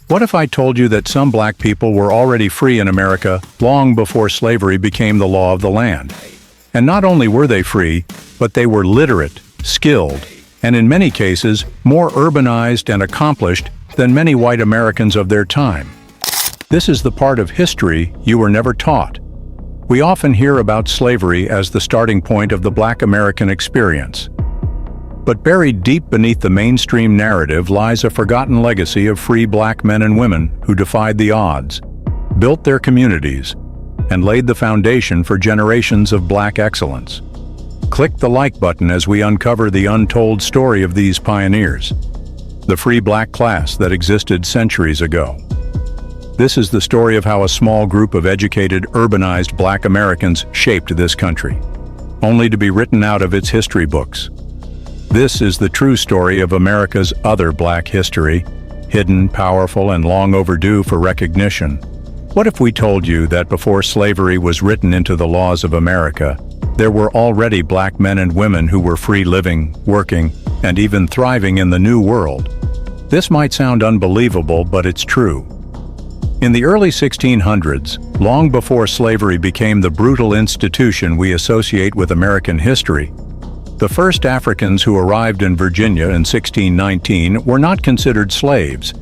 What if I told you that some black people were already free in America long before slavery became the law of the land? And not only were they free, but they were literate, skilled, and in many cases, more urbanized and accomplished than many white Americans of their time. This is the part of history you were never taught. We often hear about slavery as the starting point of the Black American experience. But buried deep beneath the mainstream narrative lies a forgotten legacy of free black men and women who defied the odds, built their communities, and laid the foundation for generations of black excellence. Click the like button as we uncover the untold story of these pioneers, the free black class that existed centuries ago. This is the story of how a small group of educated, urbanized black Americans shaped this country, only to be written out of its history books. This is the true story of America's other black history, hidden, powerful, and long overdue for recognition. What if we told you that before slavery was written into the laws of America, there were already black men and women who were free living, working, and even thriving in the New World? This might sound unbelievable, but it's true. In the early 1600s, long before slavery became the brutal institution we associate with American history, the first Africans who arrived in Virginia in 1619 were not considered slaves.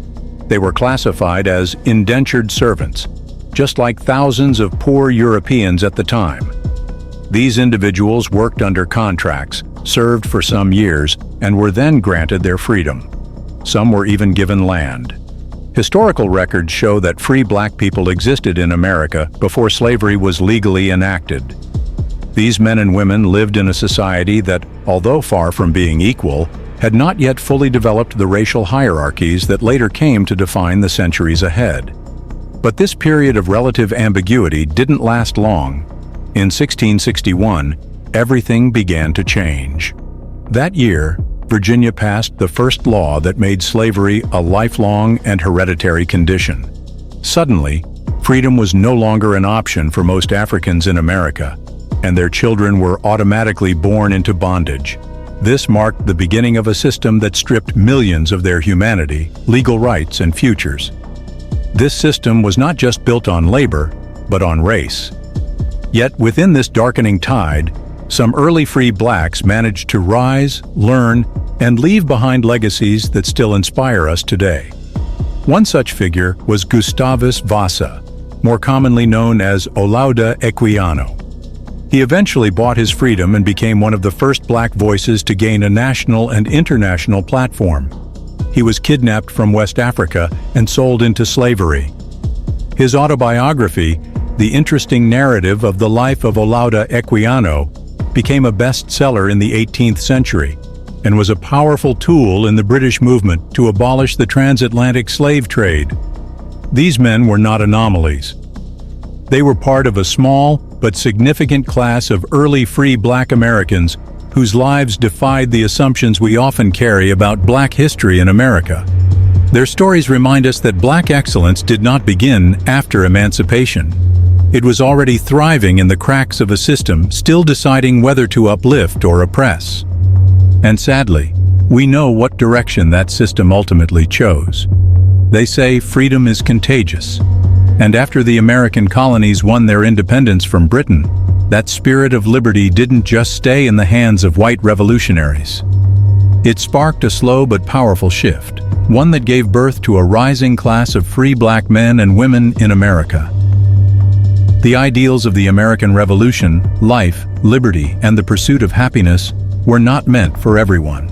They were classified as indentured servants, just like thousands of poor Europeans at the time. These individuals worked under contracts, served for some years, and were then granted their freedom. Some were even given land. Historical records show that free black people existed in America before slavery was legally enacted. These men and women lived in a society that, although far from being equal, had not yet fully developed the racial hierarchies that later came to define the centuries ahead. But this period of relative ambiguity didn't last long. In 1661, everything began to change. That year, Virginia passed the first law that made slavery a lifelong and hereditary condition. Suddenly, freedom was no longer an option for most Africans in America, and their children were automatically born into bondage. This marked the beginning of a system that stripped millions of their humanity, legal rights, and futures. This system was not just built on labor, but on race. Yet within this darkening tide, some early free blacks managed to rise, learn, and leave behind legacies that still inspire us today. One such figure was Gustavus Vasa, more commonly known as Olaudah Equiano. He eventually bought his freedom and became one of the first black voices to gain a national and international platform. He was kidnapped from West Africa and sold into slavery. His autobiography, The Interesting Narrative of the Life of Olaudah Equiano, became a bestseller in the 18th century and was a powerful tool in the British movement to abolish the transatlantic slave trade. These men were not anomalies. They were part of a small but significant class of early free black Americans whose lives defied the assumptions we often carry about black history in America. Their stories remind us that black excellence did not begin after emancipation. It was already thriving in the cracks of a system still deciding whether to uplift or oppress. And sadly, we know what direction that system ultimately chose. They say freedom is contagious. And after the American colonies won their independence from Britain, that spirit of liberty didn't just stay in the hands of white revolutionaries. It sparked a slow but powerful shift, one that gave birth to a rising class of free black men and women in America. The ideals of the American Revolution, life, liberty, and the pursuit of happiness were not meant for everyone.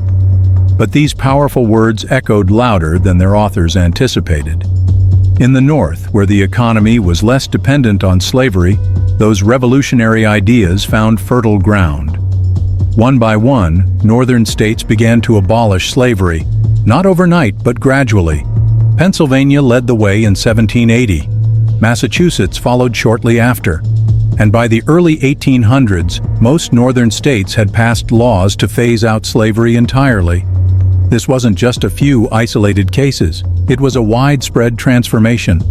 But these powerful words echoed louder than their authors anticipated. In the North, where the economy was less dependent on slavery, those revolutionary ideas found fertile ground. One by one, northern states began to abolish slavery, not overnight but gradually. Pennsylvania led the way in 1780. Massachusetts followed shortly after. And by the early 1800s, most northern states had passed laws to phase out slavery entirely. This wasn't just a few isolated cases. It was a widespread transformation.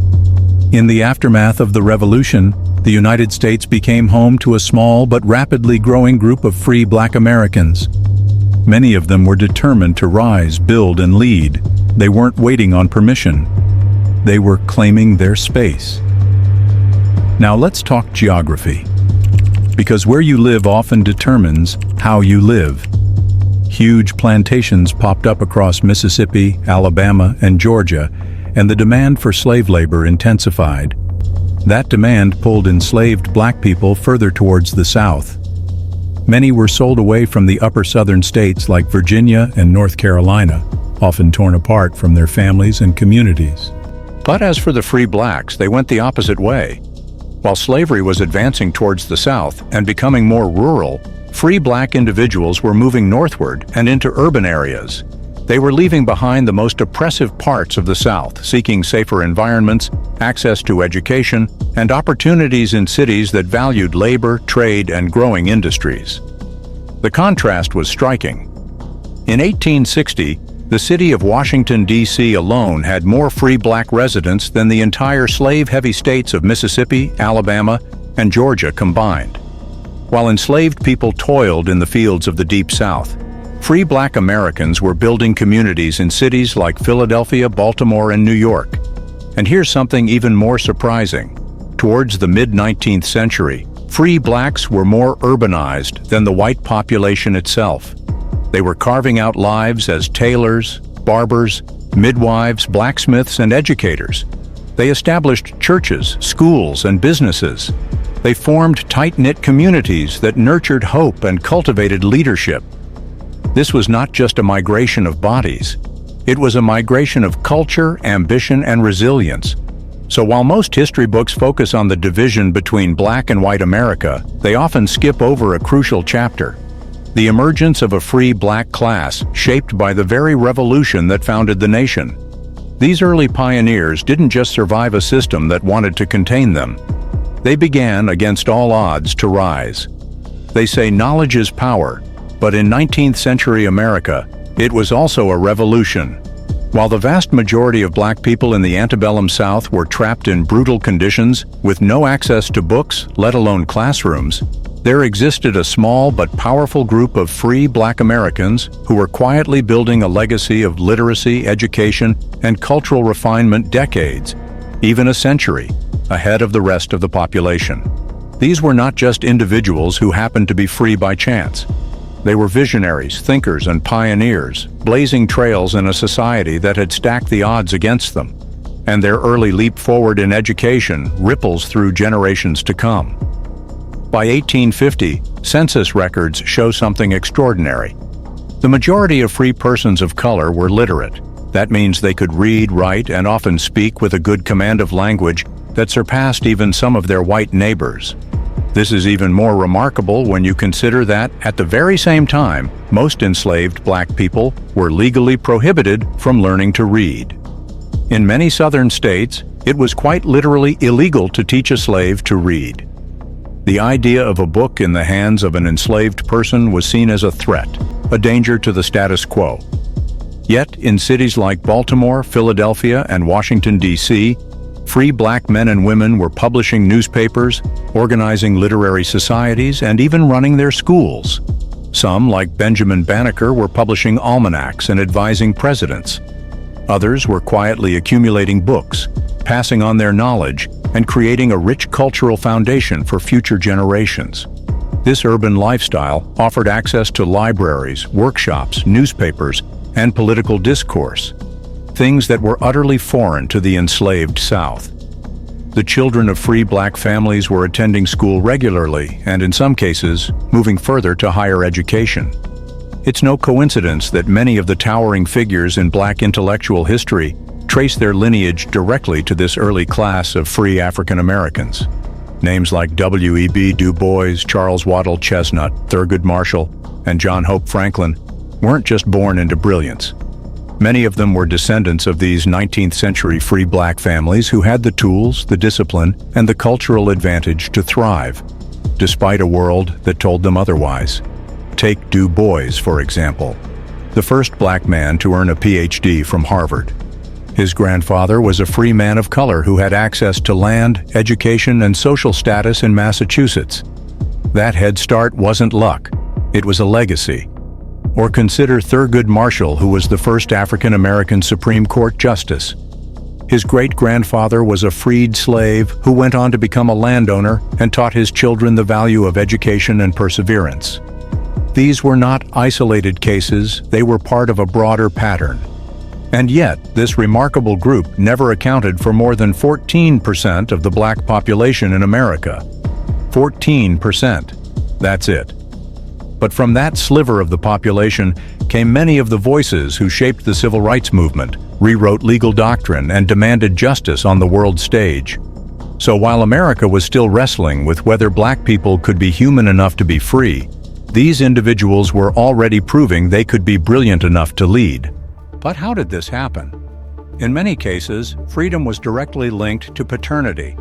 In the aftermath of the Revolution, the United States became home to a small but rapidly growing group of free black Americans. Many of them were determined to rise, build, and lead. They weren't waiting on permission. They were claiming their space. Now let's talk geography, because where you live often determines how you live. Huge plantations popped up across Mississippi, Alabama, and Georgia, and the demand for slave labor intensified. That demand pulled enslaved black people further towards the South. Many were sold away from the upper southern states like Virginia and North Carolina, often torn apart from their families and communities. But as for the free blacks, they went the opposite way. While slavery was advancing towards the South and becoming more rural, free black individuals were moving northward and into urban areas. They were leaving behind the most oppressive parts of the South, seeking safer environments, access to education, and opportunities in cities that valued labor, trade, and growing industries. The contrast was striking. In 1860, the city of Washington, D.C. alone had more free black residents than the entire slave-heavy states of Mississippi, Alabama, and Georgia combined. While enslaved people toiled in the fields of the Deep South, free black Americans were building communities in cities like Philadelphia, Baltimore, and New York. And here's something even more surprising. Towards the mid-19th century, free blacks were more urbanized than the white population itself. They were carving out lives as tailors, barbers, midwives, blacksmiths, and educators. They established churches, schools, and businesses. They formed tight-knit communities that nurtured hope and cultivated leadership. This was not just a migration of bodies. It was a migration of culture, ambition, and resilience. So while most history books focus on the division between black and white America, they often skip over a crucial chapter: the emergence of a free black class shaped by the very revolution that founded the nation. These early pioneers didn't just survive a system that wanted to contain them. They began, against all odds, to rise. They say knowledge is power, but in 19th century America, it was also a revolution. While the vast majority of black people in the antebellum South were trapped in brutal conditions with no access to books, let alone classrooms, there existed a small but powerful group of free black Americans who were quietly building a legacy of literacy, education, and cultural refinement decades, even a century, ahead of the rest of the population. These were not just individuals who happened to be free by chance. They were visionaries, thinkers, and pioneers, blazing trails in a society that had stacked the odds against them. And their early leap forward in education ripples through generations to come. By 1850, census records show something extraordinary. The majority of free persons of color were literate. That means they could read, write, and often speak with a good command of language that surpassed even some of their white neighbors. This is even more remarkable when you consider that, at the very same time, most enslaved black people were legally prohibited from learning to read. In many southern states, it was quite literally illegal to teach a slave to read. The idea of a book in the hands of an enslaved person was seen as a threat, a danger to the status quo. Yet, in cities like Baltimore, Philadelphia, and Washington, D.C., free black men and women were publishing newspapers, organizing literary societies, and even running their schools. Some, like Benjamin Banneker, were publishing almanacs and advising presidents. Others were quietly accumulating books, passing on their knowledge, and creating a rich cultural foundation for future generations. This urban lifestyle offered access to libraries, workshops, newspapers, and political discourse, things that were utterly foreign to the enslaved South. The children of free black families were attending school regularly and, in some cases, moving further to higher education. It's no coincidence that many of the towering figures in black intellectual history trace their lineage directly to this early class of free African Americans. Names like W.E.B. Du Bois, Charles Waddell Chestnut, Thurgood Marshall, and John Hope Franklin weren't just born into brilliance. Many of them were descendants of these 19th century free black families who had the tools, the discipline, and the cultural advantage to thrive, despite a world that told them otherwise. Take Du Bois, for example, the first black man to earn a Ph.D. from Harvard. His grandfather was a free man of color who had access to land, education, and social status in Massachusetts. That head start wasn't luck, it was a legacy. Or consider Thurgood Marshall, who was the first African-American Supreme Court justice. His great-grandfather was a freed slave who went on to become a landowner and taught his children the value of education and perseverance. These were not isolated cases, they were part of a broader pattern. And yet, this remarkable group never accounted for more than 14% of the black population in America. 14%. That's it. But from that sliver of the population came many of the voices who shaped the civil rights movement, rewrote legal doctrine, and demanded justice on the world stage. So while America was still wrestling with whether black people could be human enough to be free, these individuals were already proving they could be brilliant enough to lead. But how did this happen? In many cases, freedom was directly linked to paternity.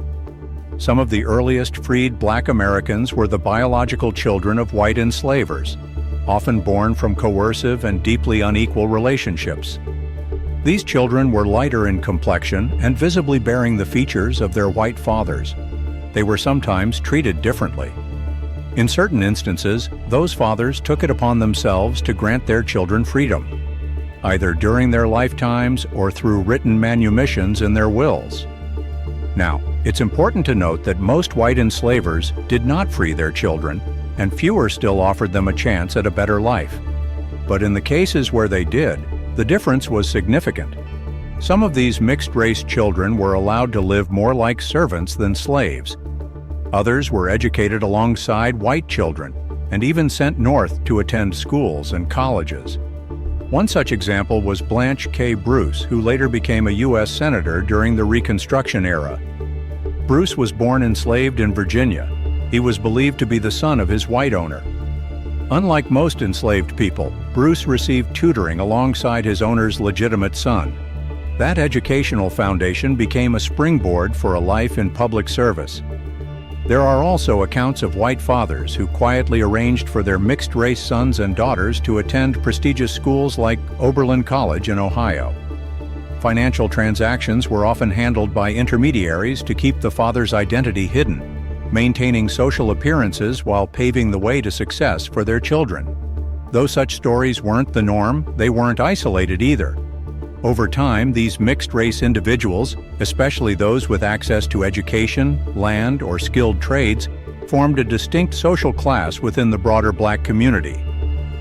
Some of the earliest freed black Americans were the biological children of white enslavers, often born from coercive and deeply unequal relationships. These children were lighter in complexion and visibly bearing the features of their white fathers. They were sometimes treated differently. In certain instances, those fathers took it upon themselves to grant their children freedom, either during their lifetimes or through written manumissions in their wills. Now, it's important to note that most white enslavers did not free their children, and fewer still offered them a chance at a better life. But in the cases where they did, the difference was significant. Some of these mixed-race children were allowed to live more like servants than slaves. Others were educated alongside white children, and even sent north to attend schools and colleges. One such example was Blanche K. Bruce, who later became a U.S. Senator during the Reconstruction era. Bruce was born enslaved in Virginia. He was believed to be the son of his white owner. Unlike most enslaved people, Bruce received tutoring alongside his owner's legitimate son. That educational foundation became a springboard for a life in public service. There are also accounts of white fathers who quietly arranged for their mixed-race sons and daughters to attend prestigious schools like Oberlin College in Ohio. Financial transactions were often handled by intermediaries to keep the father's identity hidden, maintaining social appearances while paving the way to success for their children. Though such stories weren't the norm, they weren't isolated either. Over time, these mixed-race individuals, especially those with access to education, land, or skilled trades, formed a distinct social class within the broader black community.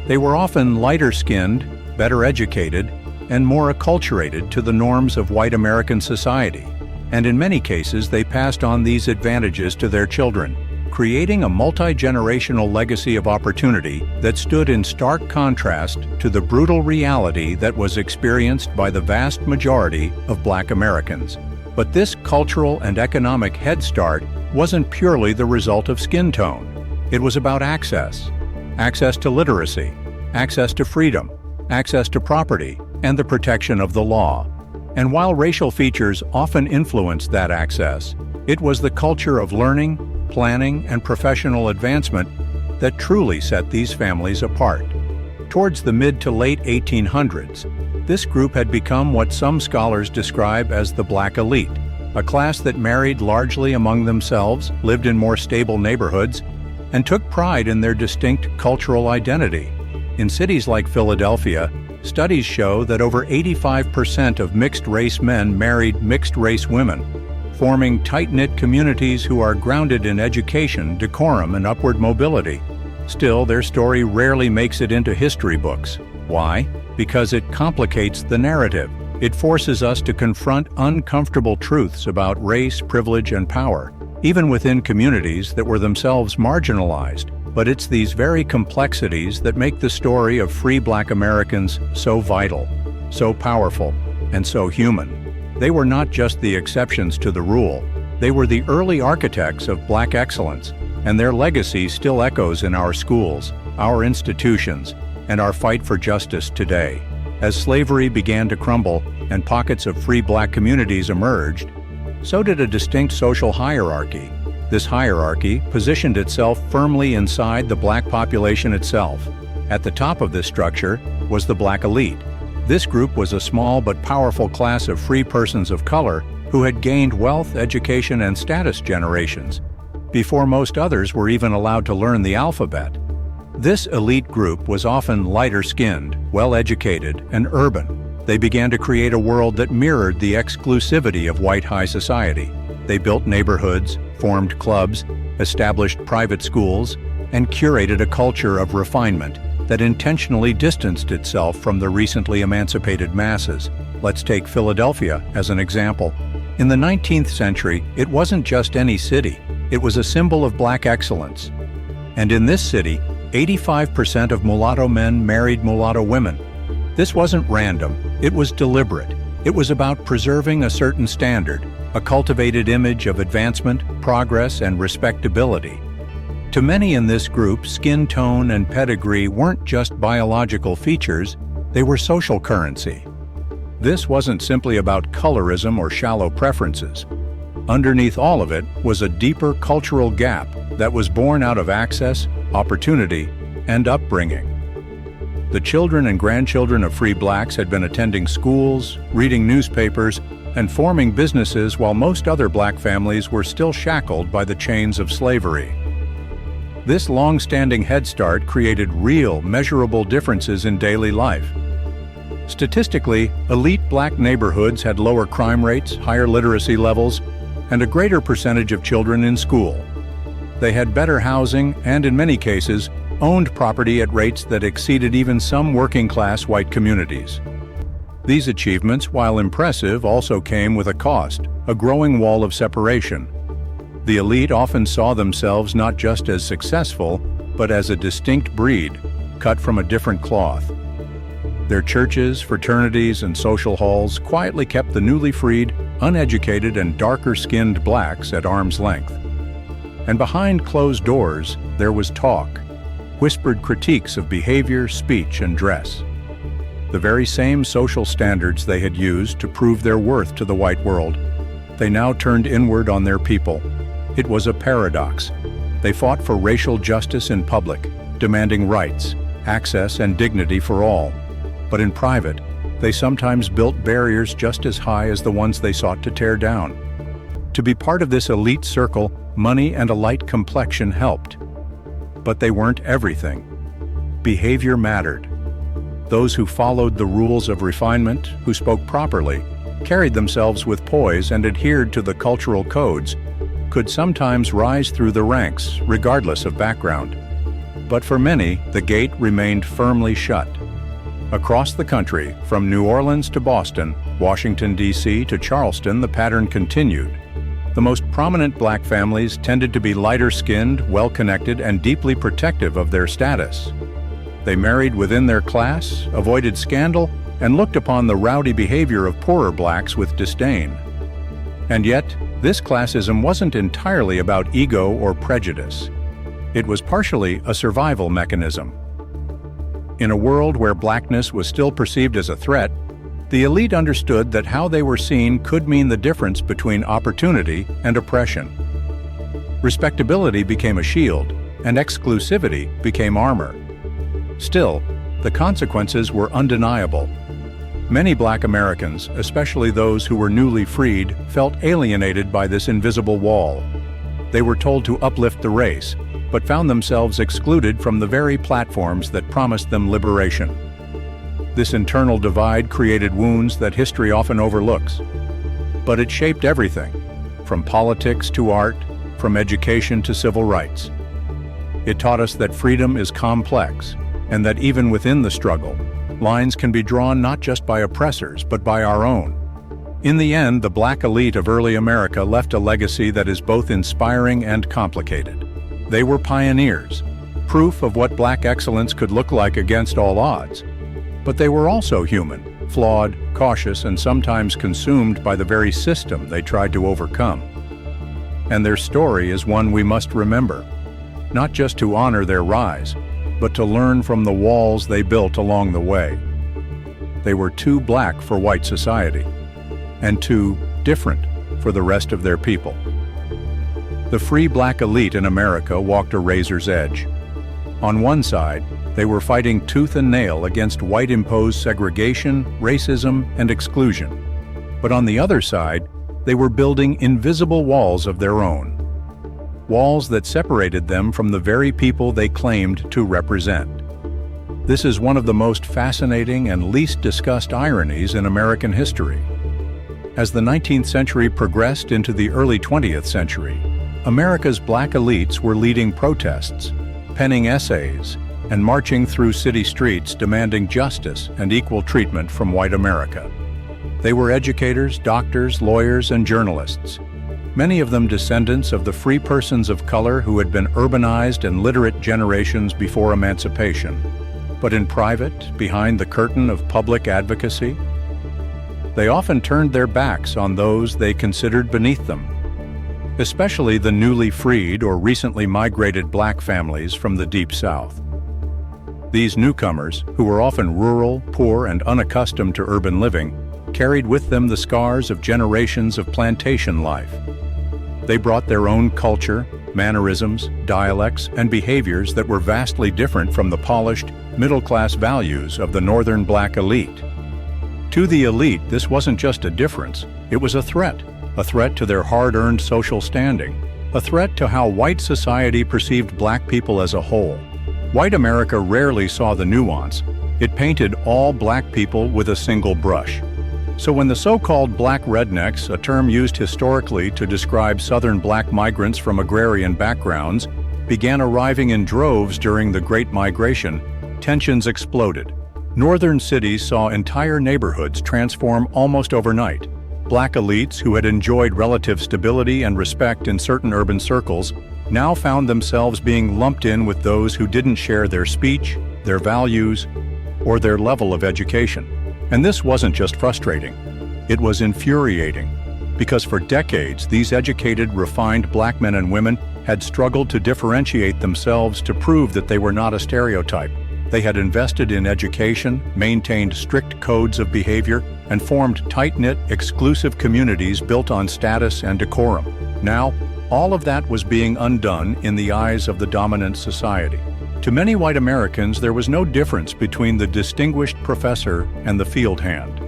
They were often lighter-skinned, better educated, and more acculturated to the norms of white American society, and in many cases they passed on these advantages to their children, creating a multi-generational legacy of opportunity that stood in stark contrast to the brutal reality that was experienced by the vast majority of black Americans. But this cultural and economic head start wasn't purely the result of skin tone. It was about access to literacy, access to freedom, access to property, and the protection of the law. And while racial features often influenced that access, it was the culture of learning, planning, and professional advancement that truly set these families apart. Towards the mid to late 1800s, this group had become what some scholars describe as the black elite, a class that married largely among themselves, lived in more stable neighborhoods, and took pride in their distinct cultural identity. In cities like Philadelphia, studies show that over 85% of mixed-race men married mixed-race women, forming tight-knit communities who are grounded in education, decorum, and upward mobility. Still, their story rarely makes it into history books. Why? Because it complicates the narrative. It forces us to confront uncomfortable truths about race, privilege, and power, even within communities that were themselves marginalized. But it's these very complexities that make the story of free black Americans so vital, so powerful, and so human. They were not just the exceptions to the rule, they were the early architects of black excellence, and their legacy still echoes in our schools, our institutions, and our fight for justice today. As slavery began to crumble and pockets of free black communities emerged, so did a distinct social hierarchy. This hierarchy positioned itself firmly inside the black population itself. At the top of this structure was the black elite. This group was a small but powerful class of free persons of color who had gained wealth, education, and status generations, before most others were even allowed to learn the alphabet. This elite group was often lighter-skinned, well-educated, and urban. They began to create a world that mirrored the exclusivity of white high society. They built neighborhoods, formed clubs, established private schools, and curated a culture of refinement that intentionally distanced itself from the recently emancipated masses. Let's take Philadelphia as an example. In the 19th century, it wasn't just any city, it was a symbol of black excellence. And in this city, 85% of mulatto men married mulatto women. This wasn't random, it was deliberate. It was about preserving a certain standard, a cultivated image of advancement, progress, and respectability. To many in this group, skin tone and pedigree weren't just biological features, they were social currency. This wasn't simply about colorism or shallow preferences. Underneath all of it was a deeper cultural gap that was born out of access, opportunity, and upbringing. The children and grandchildren of free blacks had been attending schools, reading newspapers, and forming businesses while most other black families were still shackled by the chains of slavery. This long-standing head start created real, measurable differences in daily life. Statistically, elite black neighborhoods had lower crime rates, higher literacy levels, and a greater percentage of children in school. They had better housing and, in many cases, owned property at rates that exceeded even some working-class white communities. These achievements, while impressive, also came with a cost, a growing wall of separation. The elite often saw themselves not just as successful, but as a distinct breed, cut from a different cloth. Their churches, fraternities, and social halls quietly kept the newly freed, uneducated, and darker-skinned blacks at arm's length. And behind closed doors, there was talk, whispered critiques of behavior, speech, and dress. The very same social standards they had used to prove their worth to the white world, they now turned inward on their people. It was a paradox. They fought for racial justice in public, demanding rights, access, and dignity for all. But in private, they sometimes built barriers just as high as the ones they sought to tear down. To be part of this elite circle, money and a light complexion helped. But they weren't everything. Behavior mattered. Those who followed the rules of refinement, who spoke properly, carried themselves with poise, and adhered to the cultural codes, could sometimes rise through the ranks, regardless of background. But for many, the gate remained firmly shut. Across the country, from New Orleans to Boston, Washington, D.C. to Charleston, the pattern continued. The most prominent black families tended to be lighter-skinned, well-connected, and deeply protective of their status. They married within their class, avoided scandal, and looked upon the rowdy behavior of poorer blacks with disdain. And yet, this classism wasn't entirely about ego or prejudice. It was partially a survival mechanism. In a world where blackness was still perceived as a threat, the elite understood that how they were seen could mean the difference between opportunity and oppression. Respectability became a shield, and exclusivity became armor. Still, the consequences were undeniable. Many black Americans, especially those who were newly freed, felt alienated by this invisible wall. They were told to uplift the race, but found themselves excluded from the very platforms that promised them liberation. This internal divide created wounds that history often overlooks. But it shaped everything, from politics to art, from education to civil rights. It taught us that freedom is complex, and that even within the struggle, lines can be drawn not just by oppressors, but by our own. In the end, the black elite of early America left a legacy that is both inspiring and complicated. They were pioneers, proof of what black excellence could look like against all odds. But they were also human, flawed, cautious, and sometimes consumed by the very system they tried to overcome. And their story is one we must remember, not just to honor their rise, but to learn from the walls they built along the way. They were too black for white society, and too different for the rest of their people. The free black elite in America walked a razor's edge. On one side, they were fighting tooth and nail against white-imposed segregation, racism, and exclusion. But on the other side, they were building invisible walls of their own. Walls that separated them from the very people they claimed to represent. This is one of the most fascinating and least discussed ironies in American history. As the 19th century progressed into the early 20th century, America's black elites were leading protests, penning essays, and marching through city streets demanding justice and equal treatment from white America. They were educators, doctors, lawyers, and journalists, many of them descendants of the free persons of color who had been urbanized and literate generations before emancipation. But in private, behind the curtain of public advocacy, they often turned their backs on those they considered beneath them, especially the newly freed or recently migrated black families from the Deep South. These newcomers, who were often rural, poor, and unaccustomed to urban living, carried with them the scars of generations of plantation life. They brought their own culture, mannerisms, dialects, and behaviors that were vastly different from the polished, middle-class values of the northern black elite. To the elite, this wasn't just a difference, it was a threat to their hard-earned social standing, a threat to how white society perceived black people as a whole. White America rarely saw the nuance. It painted all black people with a single brush. So when the so-called black rednecks, a term used historically to describe southern black migrants from agrarian backgrounds, began arriving in droves during the Great Migration, tensions exploded. Northern cities saw entire neighborhoods transform almost overnight. Black elites who had enjoyed relative stability and respect in certain urban circles now found themselves being lumped in with those who didn't share their speech, their values, or their level of education. And this wasn't just frustrating, it was infuriating, because for decades these educated, refined black men and women had struggled to differentiate themselves to prove that they were not a stereotype. They had invested in education, maintained strict codes of behavior, and formed tight-knit, exclusive communities built on status and decorum. Now, all of that was being undone in the eyes of the dominant society. To many white Americans, there was no difference between the distinguished professor and the field hand,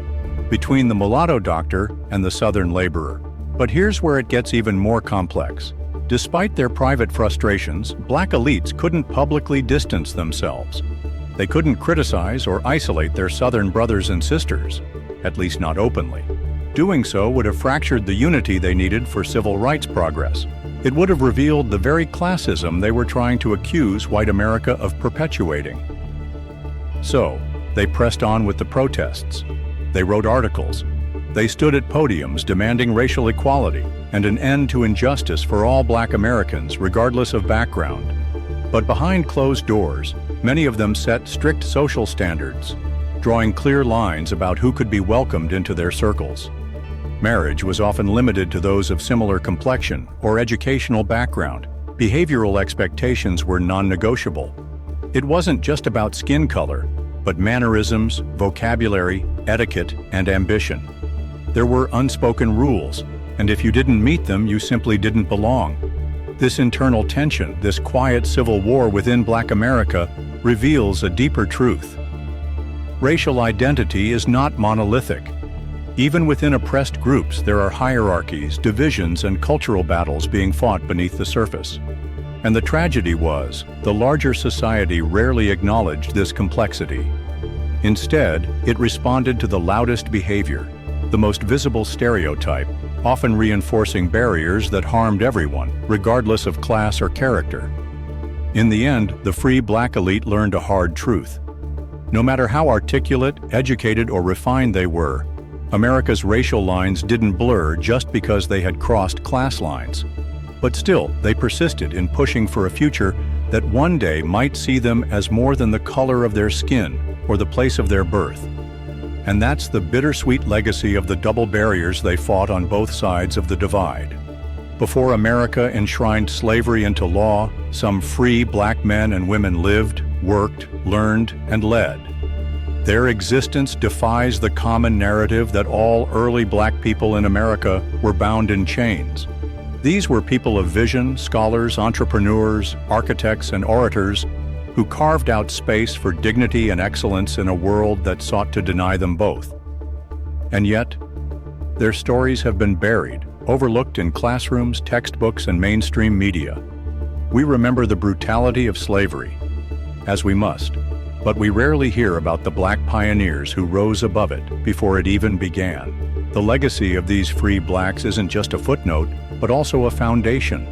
between the mulatto doctor and the southern laborer. But here's where it gets even more complex. Despite their private frustrations, black elites couldn't publicly distance themselves. They couldn't criticize or isolate their southern brothers and sisters, at least not openly. Doing so would have fractured the unity they needed for civil rights progress. It would have revealed the very classism they were trying to accuse white America of perpetuating. So, they pressed on with the protests. They wrote articles. They stood at podiums demanding racial equality and an end to injustice for all black Americans, regardless of background. But behind closed doors, many of them set strict social standards, drawing clear lines about who could be welcomed into their circles. Marriage was often limited to those of similar complexion or educational background. Behavioral expectations were non-negotiable. It wasn't just about skin color, but mannerisms, vocabulary, etiquette, and ambition. There were unspoken rules, and if you didn't meet them, you simply didn't belong. This internal tension, this quiet civil war within black America, reveals a deeper truth. Racial identity is not monolithic. Even within oppressed groups, there are hierarchies, divisions, and cultural battles being fought beneath the surface. And the tragedy was, the larger society rarely acknowledged this complexity. Instead, it responded to the loudest behavior, the most visible stereotype, often reinforcing barriers that harmed everyone, regardless of class or character. In the end, the free black elite learned a hard truth. No matter how articulate, educated, or refined they were, America's racial lines didn't blur just because they had crossed class lines. But still, they persisted in pushing for a future that one day might see them as more than the color of their skin or the place of their birth. And that's the bittersweet legacy of the double barriers they fought on both sides of the divide. Before America enshrined slavery into law, some free black men and women lived, worked, learned, and led. Their existence defies the common narrative that all early black people in America were bound in chains. These were people of vision, scholars, entrepreneurs, architects, and orators who carved out space for dignity and excellence in a world that sought to deny them both. And yet, their stories have been buried, overlooked in classrooms, textbooks, and mainstream media. We remember the brutality of slavery, as we must, But we rarely hear about the black pioneers who rose above it before it even began. The legacy of these free blacks isn't just a footnote, but also a foundation.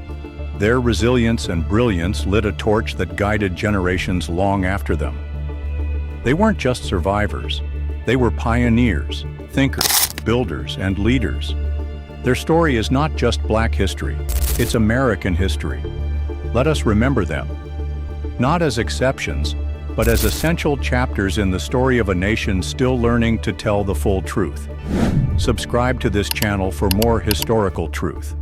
Their resilience and brilliance lit a torch that guided generations long after them. They weren't just survivors. They were pioneers, thinkers, builders, and leaders. Their story is not just black history, it's American history. Let us remember them, not as exceptions, but as essential chapters in the story of a nation still learning to tell the full truth. Subscribe to this channel for more historical truth.